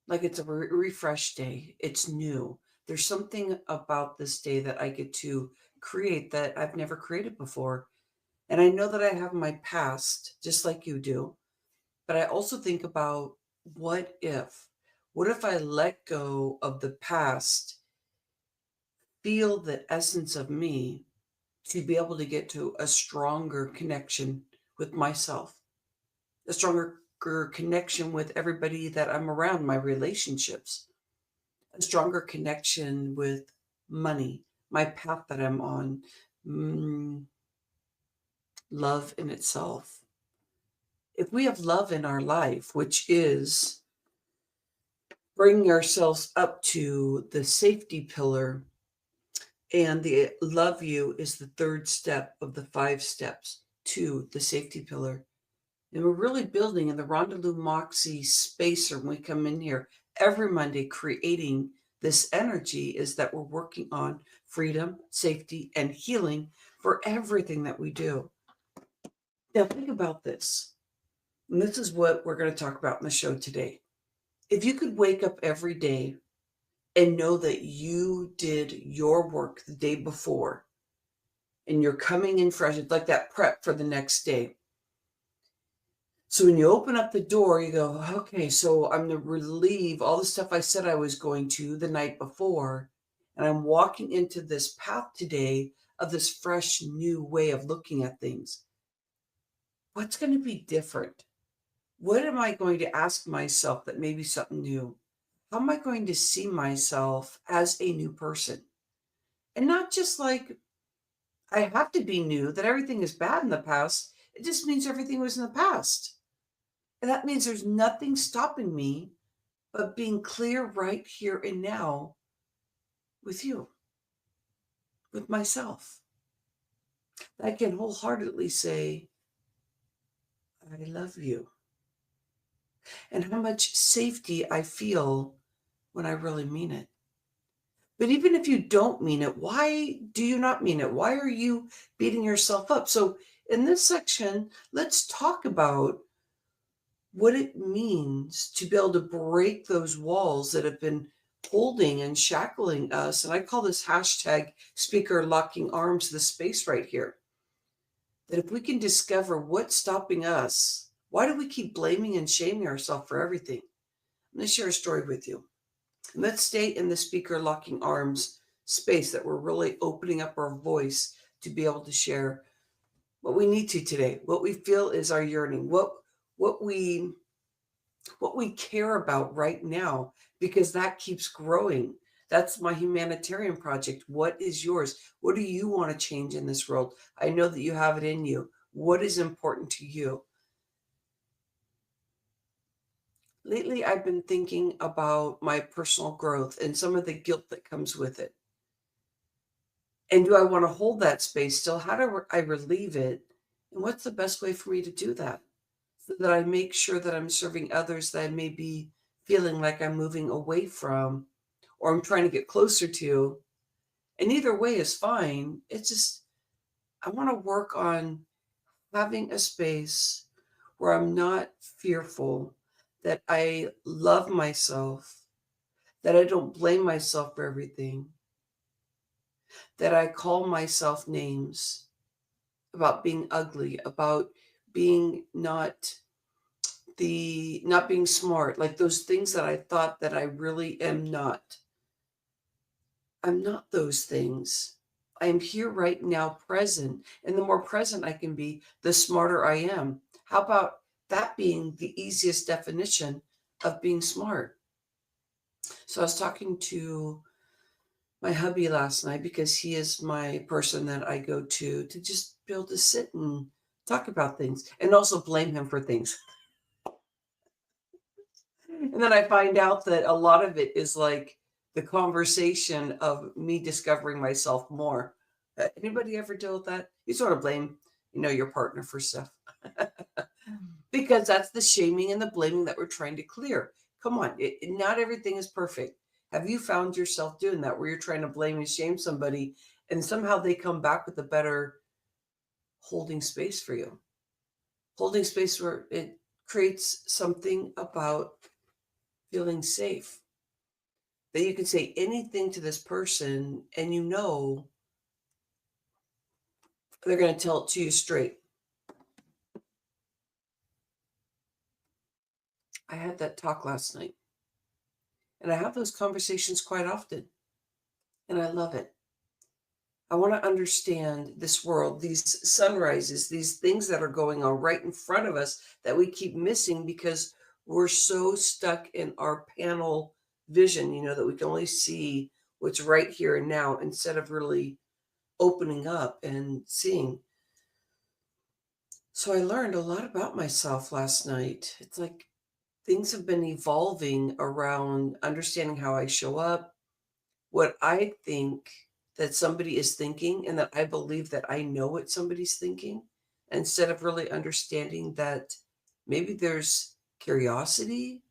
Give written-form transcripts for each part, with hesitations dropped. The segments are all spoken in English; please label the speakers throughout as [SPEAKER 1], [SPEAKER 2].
[SPEAKER 1] like it's a refresh day. It's new. There's something about this day that I get to create that I've never created before. And I know that I have my past, just like you do. But I also think about what if? What if I let go of the past, feel the essence of me to be able to get to a stronger connection with myself, a stronger connection with everybody that I'm around, my relationships, a stronger connection with money, my path that I'm on, mm, love in itself. If we have love in our life, which is bringing ourselves up to the safety pillar, and the love you is the third step of the 5 steps to the safety pillar. And we're really building in the Rhonda Lou Moxy spacer when we come in here every Monday, creating this energy is that we're working on freedom, safety, and healing for everything that we do. Now, think about this. And this is what we're going to talk about in the show today. If you could wake up every day and know that you did your work the day before and you're coming in fresh, it's like that prep for the next day. So when you open up the door, you go, okay, so I'm going to relieve all the stuff I said I was going to the night before. And I'm walking into this path today of this fresh new way of looking at things. What's going to be different? What am I going to ask myself that may be something new? How am I going to see myself as a new person? And not just like I have to be new, that everything is bad in the past. It just means everything was in the past. And that means there's nothing stopping me but being clear right here and now with you, with myself. I can wholeheartedly say, I love you. And how much safety I feel when I really mean it. But even if you don't mean it, why do you not mean it? Why are you beating yourself up? So, in this section, let's talk about what it means to be able to break those walls that have been holding and shackling us. And I call this hashtag speaker locking arms, the space right here. That if we can discover what's stopping us, why do we keep blaming and shaming ourselves for everything? I'm going to share a story with you. And let's stay in the speaker locking arms space that we're really opening up our voice to be able to share what we need to today, what we feel is our yearning, what we care about right now, because that keeps growing. That's my humanitarian project. What is yours? What do you want to change in this world? I know that you have it in you. What is important to you? Lately, I've been thinking about my personal growth and some of the guilt that comes with it. And do I want to hold that space still? How do I relieve it? And what's the best way for me to do that? So that I make sure that I'm serving others that I may be feeling like I'm moving away from or I'm trying to get closer to. And either way is fine. It's just, I want to work on having a space where I'm not fearful, that I love myself, that I don't blame myself for everything, that I call myself names about being ugly, about being not being smart, like those things that I thought that I really am not. I'm not those things. I am here right now, present. And the more present I can be, the smarter I am. How about that being the easiest definition of being smart? So I was talking to my hubby last night because he is my person that I go to just be able to sit and talk about things and also blame him for things. And then I find out that a lot of it is like the conversation of me discovering myself more. Anybody ever deal with that? You sort of blame, your partner for stuff. Because that's the shaming and the blaming that we're trying to clear. Come on, not everything is perfect. Have you found yourself doing that where you're trying to blame and shame somebody and somehow they come back with a better holding space for you? Holding space where it creates something about feeling safe, that you can say anything to this person and you know they're going to tell it to you straight. I had that talk last night, and I have those conversations quite often, and I love it. I want to understand this world, these sunrises, these things that are going on right in front of us that we keep missing because we're so stuck in our panel vision, that we can only see what's right here and now instead of really opening up and seeing. So I learned a lot about myself last night. It's like things have been evolving around understanding how I show up, what I think that somebody is thinking, and that I believe that I know what somebody's thinking, instead of really understanding that maybe there's curiosity,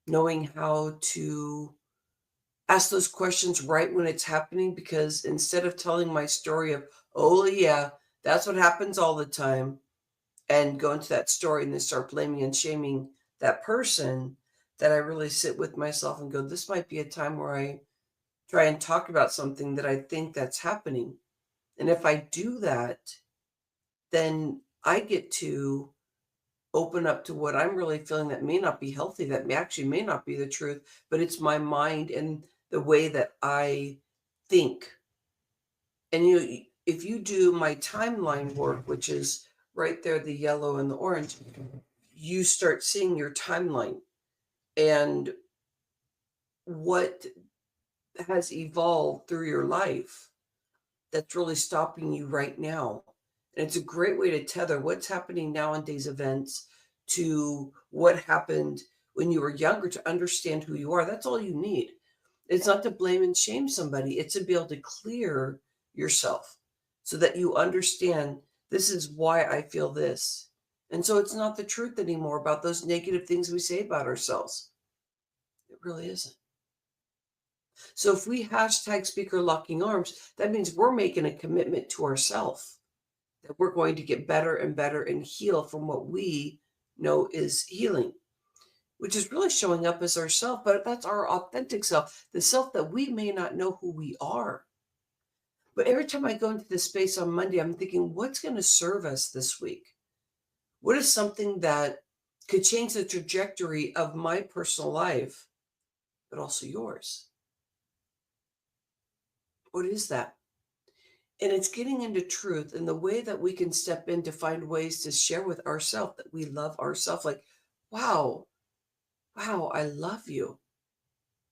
[SPEAKER 1] knowing how to ask those questions right when it's happening. Because instead of telling my story of, oh, yeah, that's what happens all the time, and go into that story and then start blaming and shaming that person, that I really sit with myself and go, this might be a time where I try and talk about something that I think that's happening. And if I do that, then I get to open up to what I'm really feeling that may not be healthy, that may not be the truth, but it's my mind and the way that I think. And if you do my timeline work, which is right there, the yellow and the orange, you start seeing your timeline and what has evolved through your life that's really stopping you right now. And it's a great way to tether what's happening nowadays events to what happened when you were younger to understand who you are. That's all you need. It's not to blame and shame somebody, it's to be able to clear yourself so that you understand, this is why I feel this. And so it's not the truth anymore about those negative things we say about ourselves. It really isn't. So if we hashtag speaker locking arms, that means we're making a commitment to ourselves that we're going to get better and better and heal from what we know is healing, which is really showing up as ourself, but that's our authentic self, the self that we may not know who we are. But every time I go into this space on Monday, I'm thinking, what's going to serve us this week? What is something that could change the trajectory of my personal life, but also yours? What is that? And it's getting into truth and the way that we can step in to find ways to share with ourselves that we love ourselves. Like, wow, wow, I love you.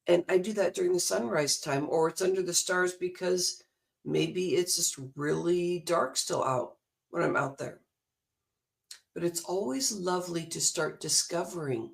[SPEAKER 1] And I do that during the sunrise time, or it's under the stars because maybe it's just really dark still out when I'm out there. But it's always lovely to start discovering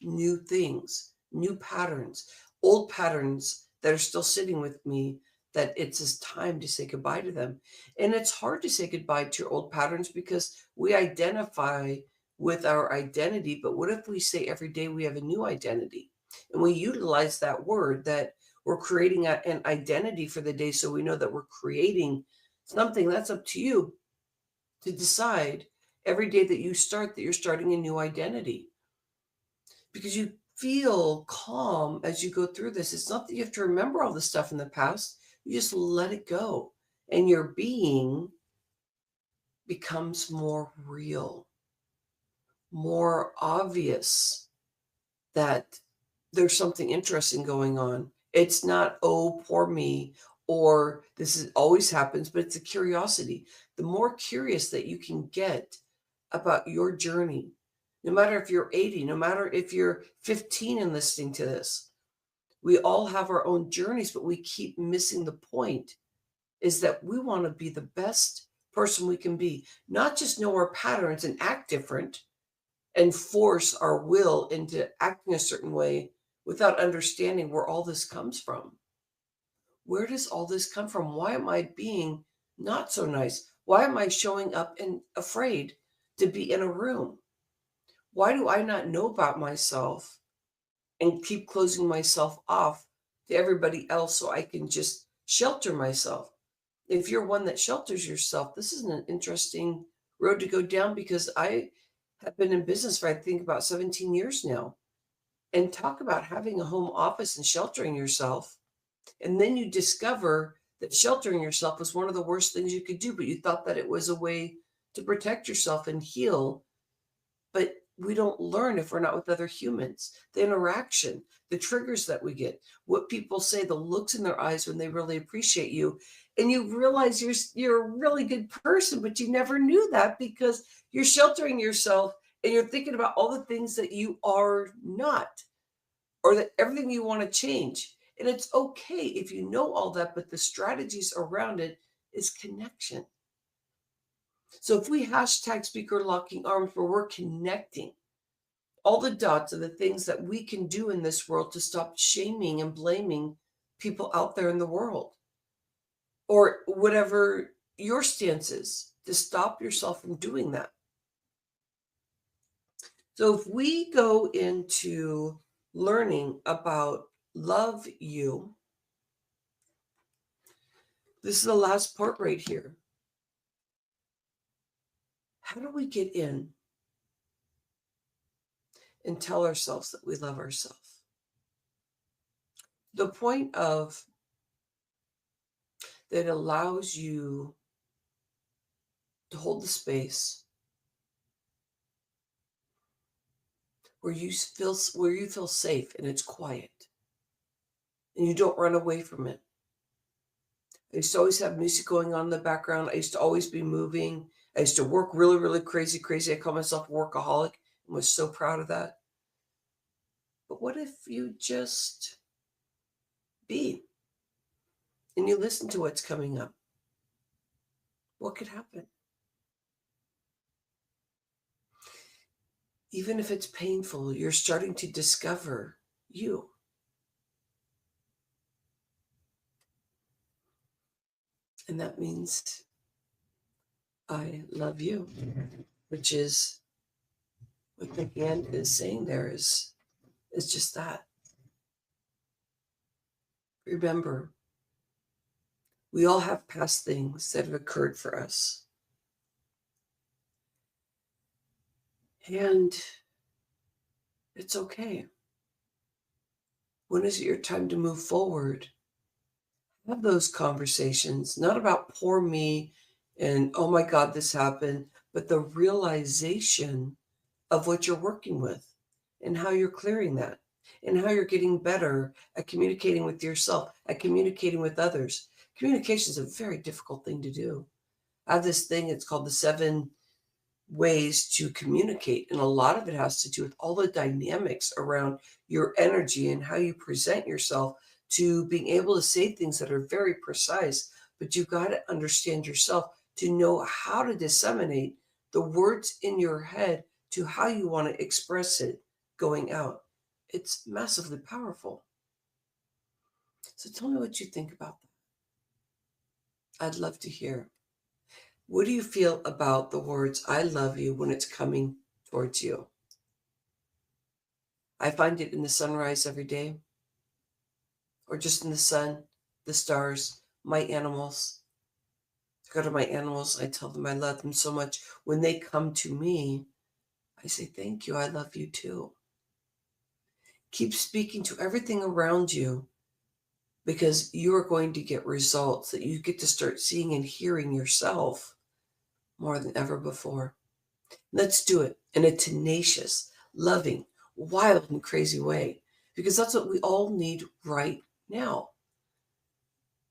[SPEAKER 1] new things, new patterns, old patterns that are still sitting with me, that it's just time to say goodbye to them. And it's hard to say goodbye to your old patterns because we identify with our identity. But what if we say every day we have a new identity? And we utilize that word that we're creating an identity for the day, so we know that we're creating something. That's up to you to decide every day that you start that you're starting a new identity, because you feel calm as you go through this. It's not that you have to remember all the stuff in the past, you just let it go. And your being becomes more real, more obvious that there's something interesting going on. It's not, oh, poor me, or this is always happens, but it's a curiosity. The more curious that you can get about your journey, no matter if you're 80, no matter if you're 15 and listening to this, we all have our own journeys, but we keep missing the point, is that we want to be the best person we can be, not just know our patterns and act different and force our will into acting a certain way without understanding where all this comes from. Where does all this come from? Why am I being not so nice? Why am I showing up and afraid to be in a room? Why do I not know about myself and keep closing myself off to everybody else so I can just shelter myself? If you're one that shelters yourself, this is an interesting road to go down, because I have been in business for, I think, about 17 years now. and talk about having a home office and sheltering yourself. And then you discover that sheltering yourself was one of the worst things you could do, but you thought that it was a way to protect yourself and heal. But we don't learn if we're not with other humans. The interaction, the triggers that we get, what people say, the looks in their eyes when they really appreciate you. And you realize you're a really good person, but you never knew that because you're sheltering yourself and you're thinking about all the things that you are not, or that everything you want to change. And it's okay if you know all that, but the strategies around it is connection. So if we hashtag speaker locking arms, where we're connecting all the dots of the things that we can do in this world to stop shaming and blaming people out there in the world, or whatever your stance is, to stop yourself from doing that. So if we go into learning about love you, this is the last part right here. How do we get in and tell ourselves that we love ourselves? The point of that allows you to hold the space where you feel safe and it's quiet and you don't run away from it. I used to always have music going on in the background. I used to always be moving. I used to work really, really crazy. I call myself a workaholic and was so proud of that. But what if you just be and you listen to what's coming up? What could happen? Even if it's painful, you're starting to discover you. And that means I love you, which is what the hand is saying there is just that. Remember, we all have past things that have occurred for us. And it's okay. When is it your time to move forward? Have those conversations, not about poor me and, oh my God, this happened, but the realization of what you're working with and how you're clearing that and how you're getting better at communicating with yourself, at communicating with others. Communication is a very difficult thing to do. I have this thing, it's called the 7 ways to communicate. And a lot of it has to do with all the dynamics around your energy and how you present yourself, to being able to say things that are very precise. But you've got to understand yourself to know how to disseminate the words in your head to how you want to express it going out. It's massively powerful. So tell me what you think about that. I'd love to hear. What do you feel about the words I love you when it's coming towards you? I find it in the sunrise every day, or just in the sun, the stars, my animals. I go to my animals, I tell them I love them so much. When they come to me, I say, thank you, I love you too. Keep speaking to everything around you, because you are going to get results that you get to start seeing and hearing yourself more than ever before. Let's do it in a tenacious, loving, wild, and crazy way, because that's what we all need right now,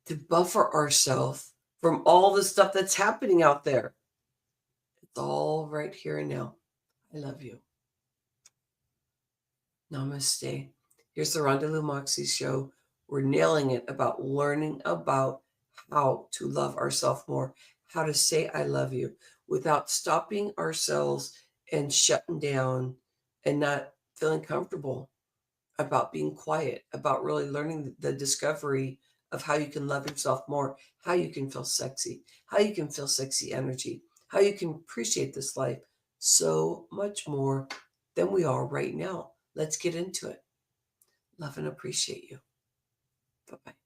[SPEAKER 1] to buffer ourselves from all the stuff that's happening out there. It's all right here and now. I love you. Namaste. Here's the Rhonda Lou Moxy Show. We're nailing it about learning about how to love ourselves more, how to say I love you without stopping ourselves and shutting down and not feeling comfortable, about being quiet, about really learning the discovery of how you can love yourself more, how you can feel sexy, how you can feel sexy energy, how you can appreciate this life so much more than we are right now. Let's get into it. Love and appreciate you. Bye-bye.